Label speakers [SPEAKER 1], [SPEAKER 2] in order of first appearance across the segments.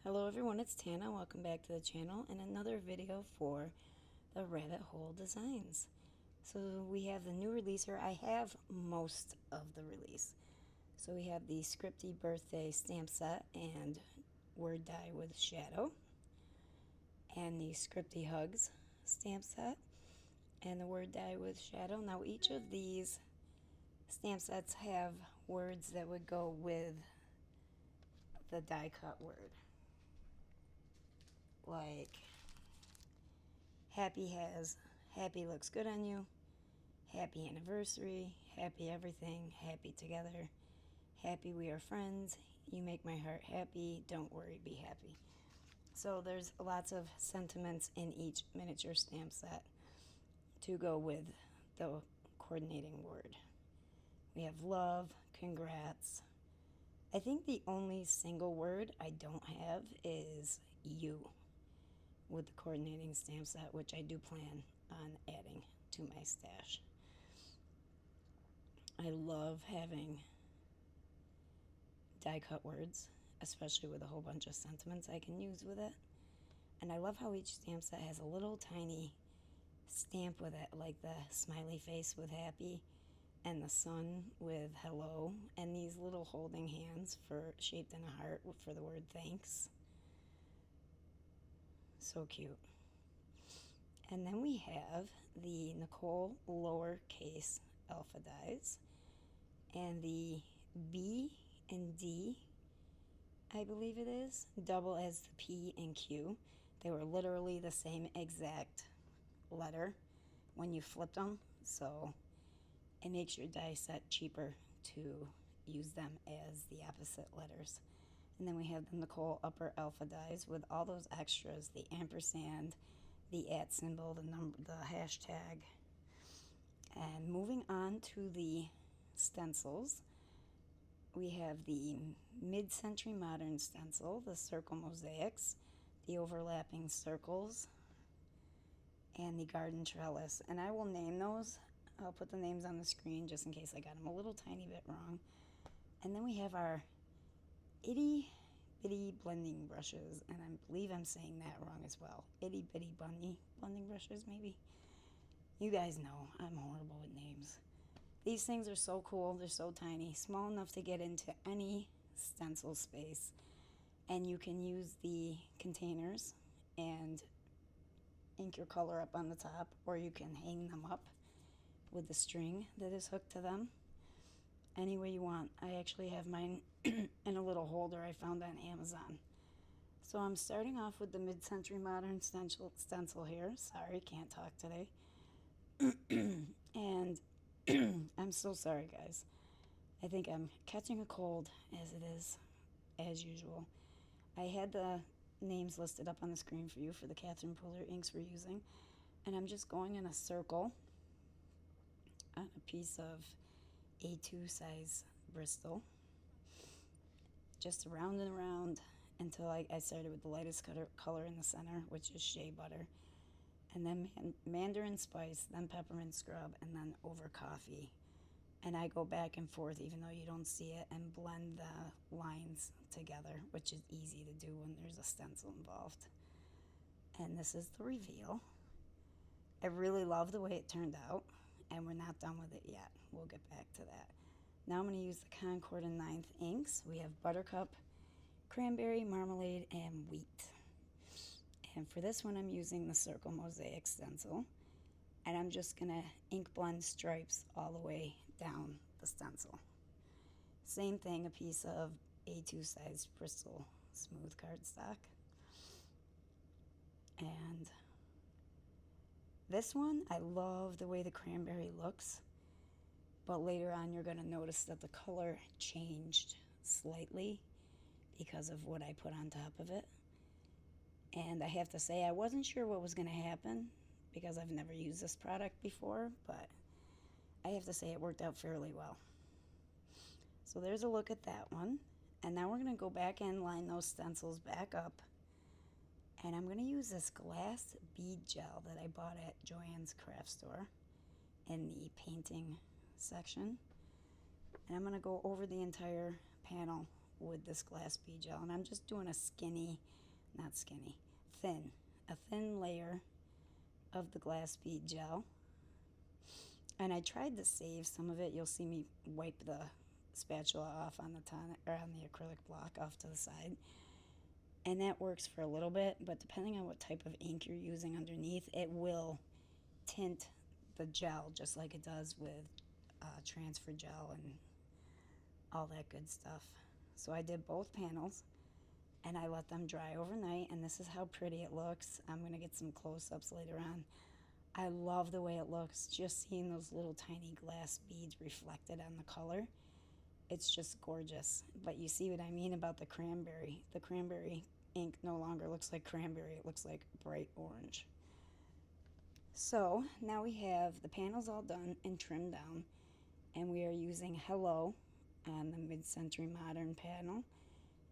[SPEAKER 1] Hello everyone, it's Tana. Welcome back to the channel and another video for the rabbit hole designs. So we have the new release here. I have most of the release. So we have the Scripty Birthday stamp set and word die with shadow, and the Scripty Hugs stamp set and the word die with shadow. Now each of these stamp sets have words that would go with the die cut word. Like happy has happy looks good on you, happy anniversary, happy everything, happy together, happy we are friends, you make my heart happy, don't worry, be happy. So there's lots of sentiments in each miniature stamp set to go with the coordinating word. We have love, congrats. I think the only single word I don't have is you with the coordinating stamp set, which I do plan on adding to my stash. I love having die cut words, especially with a whole bunch of sentiments I can use with it. And I love how each stamp set has a little tiny stamp with it, like the smiley face with happy and the sun with hello, and these little holding hands shaped in a heart for the word thanks. So cute. And then we have the Nicole lowercase alpha dies and the B and D, I believe it is, double as the P and Q. They were literally the same exact letter when you flipped them, so it makes your die set cheaper to use them as the opposite letters. And then we have the Nicole upper alpha dies with all those extras, the ampersand, the @ symbol, the number, the hashtag. And moving on to the stencils, we have the mid-century modern stencil, the circle mosaics, the overlapping circles, and the garden trellis. And I will name those. I'll put the names on the screen just in case I got them a little tiny bit wrong. And then we have our itty bitty blending brushes, and I believe I'm saying that wrong as well. Itty bitty bunny blending brushes, maybe. You guys know I'm horrible with names. These things are so cool. They're so tiny, small enough to get into any stencil space, and you can use the containers and ink your color up on the top, or you can hang them up with the string that is hooked to them any way you want. I actually have mine in a little holder I found on Amazon. So I'm starting off with the mid-century modern stencil here. Sorry, can't talk today. And I'm so sorry, guys. I think I'm catching a cold, as it is, as usual. I had the names listed up on the screen for you for the Catherine Puller inks we're using, and I'm just going in a circle on a piece of A2 size Bristol, just around and around until I started with the lightest color in the center, which is shea butter, and then mandarin spice, then peppermint scrub, and then over coffee. And I go back and forth, even though you don't see it, and blend the lines together, which is easy to do when there's a stencil involved. And this is the reveal. I really love the way it turned out, and we're not done with it yet. We'll get back to that. Now I'm going to use the Concord and 9th inks. We have Buttercup, Cranberry, Marmalade, and Wheat. And for this one, I'm using the Circle Mosaic stencil, and I'm just going to ink blend stripes all the way down the stencil. Same thing, a piece of A2 size Bristol smooth cardstock. And this one, I love the way the cranberry looks, but later on you're going to notice that the color changed slightly because of what I put on top of it. And I have to say, I wasn't sure what was going to happen because I've never used this product before, but I have to say it worked out fairly well. So there's a look at that one. And now we're going to go back and line those stencils back up. And I'm going to use this glass bead gel that I bought at Joann's craft store in the painting section. And I'm going to go over the entire panel with this glass bead gel. And I'm just doing a thin layer of the glass bead gel. And I tried to save some of it. You'll see me wipe the spatula off on the tonic, or on the acrylic block off to the side. And that works for a little bit, but depending on what type of ink you're using underneath, it will tint the gel just like it does with transfer gel and all that good stuff. So I did both panels and I let them dry overnight, and this is how pretty it looks. I'm going to get some close-ups later on. I love the way it looks, just seeing those little tiny glass beads reflected on the color. It's just gorgeous. But you see what I mean about the cranberry. The cranberry ink no longer looks like cranberry, it looks like bright orange. So now we have the panels all done and trimmed down, and we are using Hello on the Mid-Century Modern panel,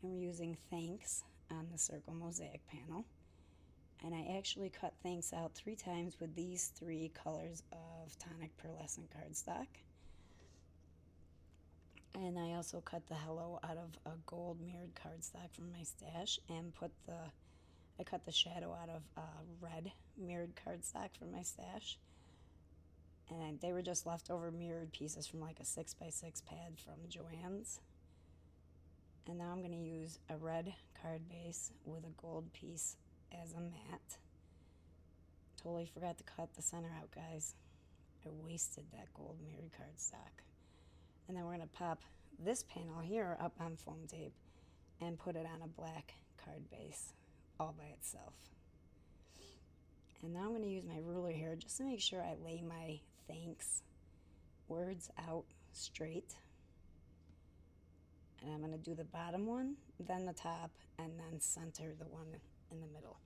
[SPEAKER 1] and we're using Thanks on the Circle Mosaic panel. And I actually cut Thanks out 3 times with these 3 colors of tonic pearlescent cardstock. And I also cut the Hello out of a gold mirrored cardstock from my stash, and I cut the shadow out of red mirrored cardstock from my stash. And they were just leftover mirrored pieces from like a 6x6 pad from Joann's. And now I'm going to use a red card base with a gold piece as a mat. Totally forgot to cut the center out, guys. I wasted that gold mirrored cardstock. And then we're going to pop this panel here up on foam tape and put it on a black card base all by itself. And now I'm going to use my ruler here just to make sure I lay my thanks words out straight. And I'm going to do the bottom one, then the top, and then center the one in the middle.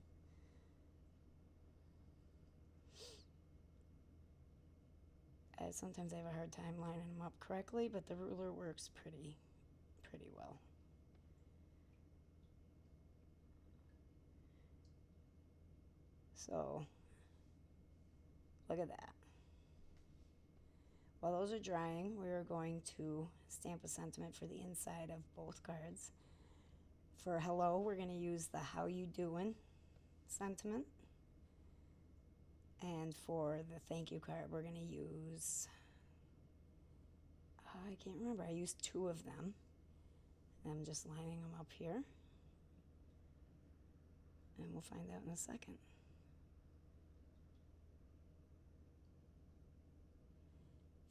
[SPEAKER 1] Sometimes I have a hard time lining them up correctly, but the ruler works pretty well. So, look at that. While those are drying, we are going to stamp a sentiment for the inside of both cards. For Hello, we're going to use the How You Doin' sentiment. And for the thank you card, we're going to use, I can't remember, I used 2 of them. I'm just lining them up here. And we'll find out in a second.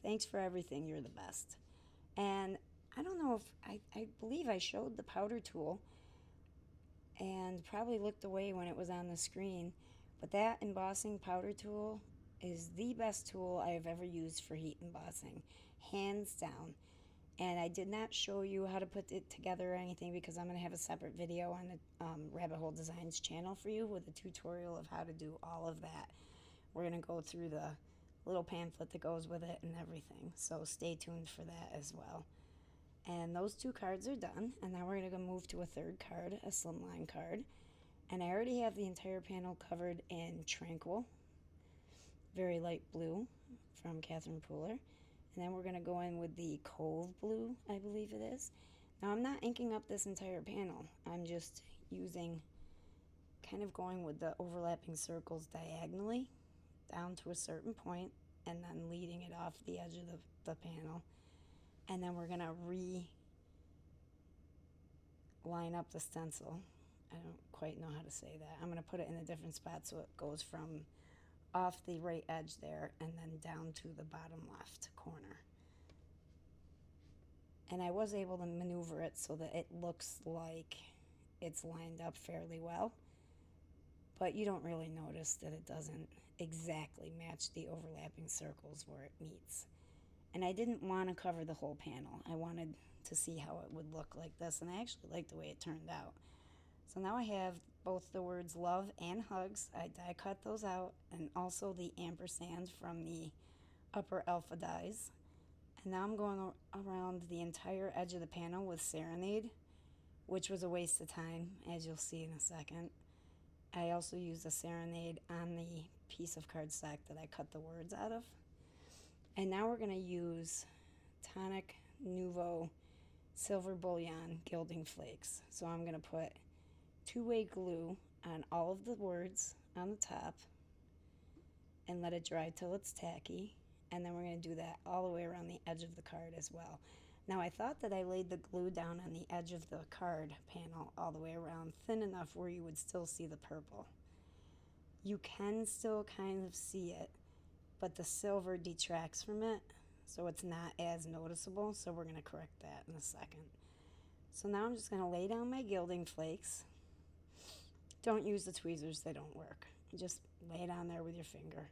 [SPEAKER 1] Thanks for everything, you're the best. And I don't know if, I believe I showed the powder tool and probably looked away when it was on the screen. But that embossing powder tool is the best tool I have ever used for heat embossing, hands down. And I did not show you how to put it together or anything because I'm going to have a separate video on the Rabbit Hole Designs channel for you with a tutorial of how to do all of that. We're going to go through the little pamphlet that goes with it and everything. So stay tuned for that as well. And those 2 cards are done. And now we're going to move to a 3rd card, a Slimline card. And I already have the entire panel covered in Tranquil, very light blue from Catherine Pooler. And then we're going to go in with the Cove Blue, I believe it is. Now I'm not inking up this entire panel. I'm just using, kind of going with the overlapping circles diagonally down to a certain point and then leading it off the edge of the panel. And then we're going to line up the stencil. I don't quite know how to say that. I'm going to put it in a different spot so it goes from off the right edge there and then down to the bottom left corner. And I was able to maneuver it so that it looks like it's lined up fairly well, but you don't really notice that it doesn't exactly match the overlapping circles where it meets. And I didn't want to cover the whole panel. I wanted to see how it would look like this, and I actually liked the way it turned out. So now I have both the words love and hugs. I die cut those out, and also the ampersand from the upper alpha dies. And now I'm going around the entire edge of the panel with Serenade, which was a waste of time, as you'll see in a second. I also used a Serenade on the piece of cardstock that I cut the words out of. And now we're going to use Tonic Nouveau Silver Bullion Gilding Flakes. So I'm going to put two-way glue on all of the words on the top and let it dry till it's tacky. And then we're going to do that all the way around the edge of the card as well. Now I thought that I laid the glue down on the edge of the card panel all the way around, thin enough where you would still see the purple. You can still kind of see it, but the silver detracts from it, so it's not as noticeable, so we're going to correct that in a second. So now I'm just going to lay down my gilding flakes. Don't use the tweezers, they don't work. Just lay it on there with your finger.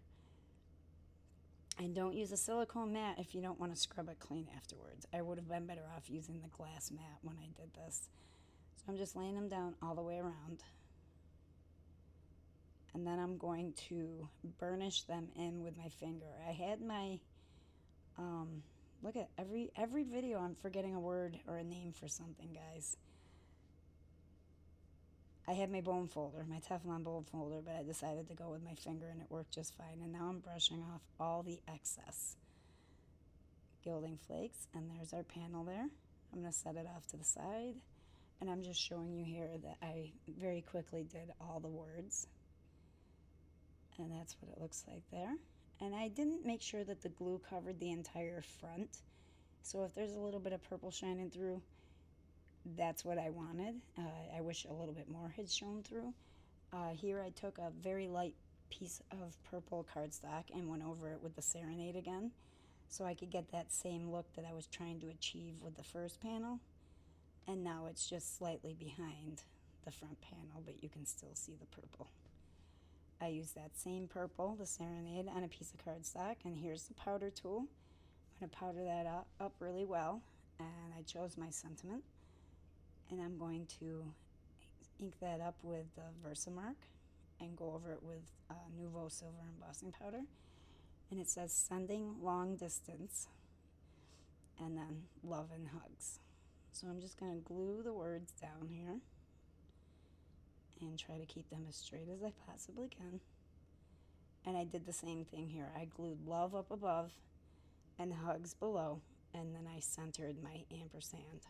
[SPEAKER 1] And don't use a silicone mat if you don't want to scrub it clean afterwards. I would have been better off using the glass mat when I did this. So I'm just laying them down all the way around. And then I'm going to burnish them in with my finger. I had my, look at every video I'm forgetting a word or a name for something, guys. I had my bone folder, my Teflon bone folder, but I decided to go with my finger and it worked just fine. And now I'm brushing off all the excess gilding flakes. And there's our panel there. I'm going to set it off to the side. And I'm just showing you here that I very quickly did all the words. And that's what it looks like there. And I didn't make sure that the glue covered the entire front. So if there's a little bit of purple shining through, that's what I wanted. I wish a little bit more had shown through. Here I took a very light piece of purple cardstock and went over it with the Serenade again, so I could get that same look that I was trying to achieve with the first panel. And now it's just slightly behind the front panel, but you can still see the purple. I used that same purple, the Serenade, on a piece of cardstock, and here's the powder tool. I'm going to powder that up really well, and I chose my sentiment. And I'm going to ink that up with the Versamark and go over it with Nouveau Silver Embossing Powder. And it says sending long distance and then love and hugs. So I'm just going to glue the words down here and try to keep them as straight as I possibly can. And I did the same thing here. I glued love up above and hugs below, and then I centered my ampersand.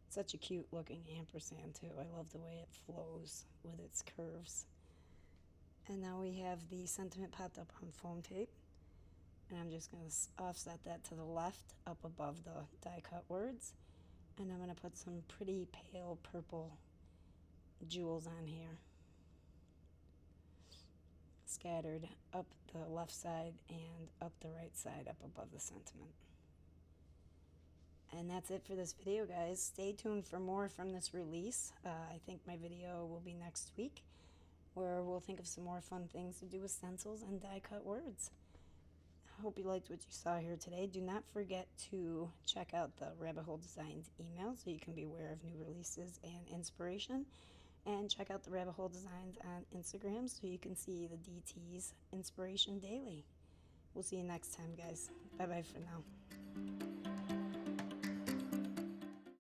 [SPEAKER 1] Such a cute looking ampersand too. I love the way it flows with its curves. And now we have the sentiment popped up on foam tape. And I'm just going to offset that to the left up above the die cut words. And I'm going to put some pretty pale purple jewels on here, scattered up the left side and up the right side up above the sentiment. And that's it for this video, guys. Stay tuned for more from this release. I think my video will be next week, where we'll think of some more fun things to do with stencils and die cut words. I hope you liked what you saw here today. Do not forget to check out the Rabbit Hole Designs email so you can be aware of new releases and inspiration. And check out the Rabbit Hole Designs on Instagram so you can see the DT's inspiration daily. We'll see you next time, guys. Bye-bye for now.